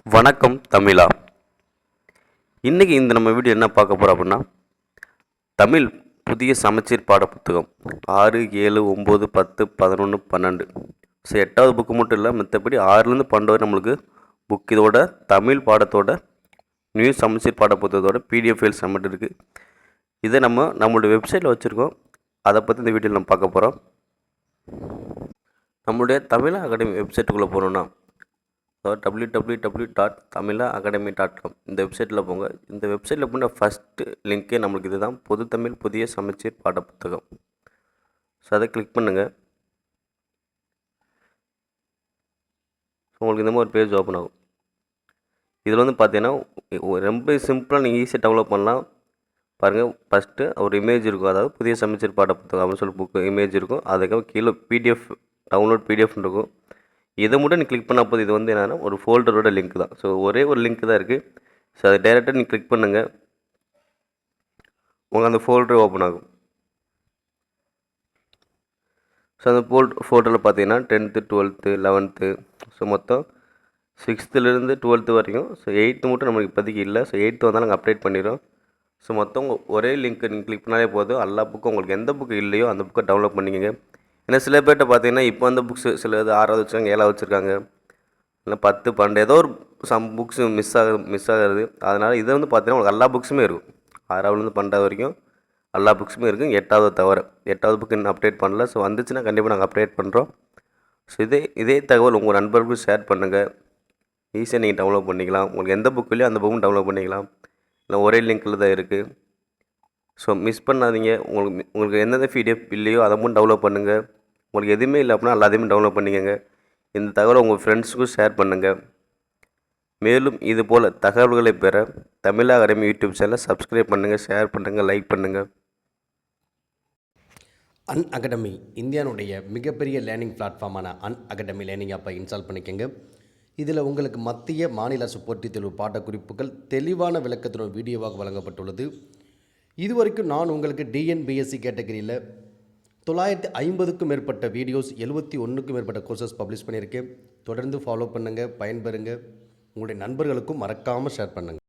வணக்கம் தமிழா. இன்றைக்கி நம்ம வீடியோ என்ன பார்க்க போகிறோம் அப்படின்னா, தமிழ் புதிய சமச்சீர் பாட புத்தகம் 6, 7, 9, 10, 11, 12. ஸோ 8வது புக்கு மட்டும் இல்லை, மற்றபடி 6லேருந்து 12 வரை நம்மளுக்கு புக் இதோட தமிழ் பாடத்தோட நியூ சமச்சீர் பாட புத்தகத்தோட பிடிஎஃப் ஃபைல்ஸ் நம்மகிட்ட இருக்குது. இதை நம்மளுடைய வெப்சைட்டில் வச்சுருக்கோம். அதை பற்றி இந்த வீடியோவில் நம்ம பார்க்க போகிறோம். நம்மளுடைய தமிழா அகாடமி வெப்சைட்டுக்குள்ளே போகணுன்னா www.tamilacademy.com இந்த வெப்சைட்டில் போங்க. இந்த வெப்சைட்டில் போன ஃபஸ்ட்டு லிங்க்கே நம்மளுக்கு இது தான், பொது தமிழ் புதிய சமச்சீர் பாட புத்தகம். ஸோ அதை கிளிக் பண்ணுங்கள். உங்களுக்கு இந்த மாதிரி ஒரு பேஜ் ஓப்பன் ஆகும். இதில் பார்த்தீங்கன்னா ரொம்ப சிம்பிளாக நீங்கள் ஈஸியாக டெவலப் பண்ணலாம். பாருங்கள், ஃபஸ்ட்டு ஒரு இமேஜ் இருக்கும், அதாவது புதிய சமச்சீர் பாட புத்தகம் அப்படின்னு சொல்லி புக்கு இமேஜ் இருக்கும். அதுக்கப்புறம் கீழே பிடிஎஃப் டவுன்லோட் பிடிஎஃப்னு இருக்கும். இதை மட்டும் நீ கிளிக் பண்ணால் போது, இது என்னென்னா ஒரு ஃபோல்டரோட லிங்க் தான். ஸோ ஒரே ஒரு லிங்க் தான் இருக்குது. ஸோ அதை டைரெக்டாக நீ கிளிக் பண்ணுங்கள், உங்களுக்கு அந்த ஃபோல்டர் ஓப்பன் ஆகும். ஸோ அந்த ஃபோல்டரில் பார்த்தீங்கன்னா 10th 12th 11th ஸோ மொத்தம் 6th-லேருந்து 12th வரைக்கும். ஸோ 8th மட்டும் நம்மளுக்கு இப்போதைக்கு இல்லை. ஸோ 8th வந்தால் நாங்கள் அப்டேட் பண்ணிடுறோம். ஸோ மொத்தம் ஒரே லிங்க் நீங்கள் கிளிக் பண்ணாலே போதும், எல்லா புக்கும் உங்களுக்கு எந்த புக்கு இல்லையோ அந்த புக்கை டவுன்லோட் பண்ணிக்கங்க. ஏன்னா சில பேர்கிட்ட பார்த்தீங்கன்னா இப்போ அந்த புக்ஸ் சில 6வது வச்சுருக்காங்க, 7வது வச்சுருக்காங்க, இல்லை 10, 12 ஏதோ ஒரு புக்ஸ் மிஸ் ஆகுறது. அதனால் இதை பார்த்தீங்கன்னா உங்களுக்கு எல்லா புக்ஸுமே இருக்கும். 6வதுலேருந்து 12வது வரைக்கும் எல்லா புக்ஸுமே இருக்குது, 8வது தவிர. 8வது புக்கு இன்னும் அப்டேட் பண்ணல. ஸோ வந்துச்சுன்னா கண்டிப்பாக நாங்கள் அப்டேட் பண்ணுறோம். ஸோ இதே தகவல் உங்கள் நண்பர்களுக்கும் ஷேர் பண்ணுங்கள். ஈஸியாக நீங்கள் டவுன்லோட் பண்ணிக்கலாம். உங்களுக்கு எந்த புக் இல்லையோ அந்த புக்கும் டவுன்லோட் பண்ணிக்கலாம். இல்லை ஒரே லிங்க்கில் தான் இருக்குது. ஸோ மிஸ் பண்ணாதீங்க. உங்களுக்கு எந்தெந்த பிடிஎஃப் இல்லையோ அதை மட்டும் டவுன்லோட் பண்ணுங்கள். உங்களுக்கு எதுவுமே இல்லை அப்படின்னா எல்லாத்தையுமே டவுன்லோட் பண்ணிக்கோங்க. இந்த தகவலை உங்கள் ஃப்ரெண்ட்ஸுக்கும் ஷேர் பண்ணுங்கள். மேலும் இதுபோல் தகவல்களை பெற தமிழா அகாடமி யூடியூப் சேனலை சப்ஸ்கிரைப் பண்ணுங்கள், ஷேர் பண்ணுங்கள், லைக் பண்ணுங்கள். அகாடமி இந்தியாவுடைய மிகப்பெரிய லேர்னிங் பிளாட்ஃபார்மான அகாடமி லேர்னிங் ஆப்பை இன்ஸ்டால் பண்ணிக்கோங்க. இதில் உங்களுக்கு மத்திய மாநில அரசு போட்டித் தேர்வு பாடக்குறிப்புகள் தெளிவான விளக்கத்துடன் வீடியோவாக வழங்கப்பட்டுள்ளது. இதுவரைக்கும் நான் உங்களுக்கு டிஎன்பிஎஸ்சி கேட்டகரியில் 950க்கும் மேற்பட்ட வீடியோஸ், 71க்கும் மேற்பட்ட கோர்சஸ் பப்ளிஷ் பண்ணியிருக்கேன். தொடர்ந்து ஃபாலோ பண்ணுங்கள், பயன்பெறுங்க. உங்களுடைய நண்பர்களுக்கும் மறக்காமல் ஷேர் பண்ணுங்கள்.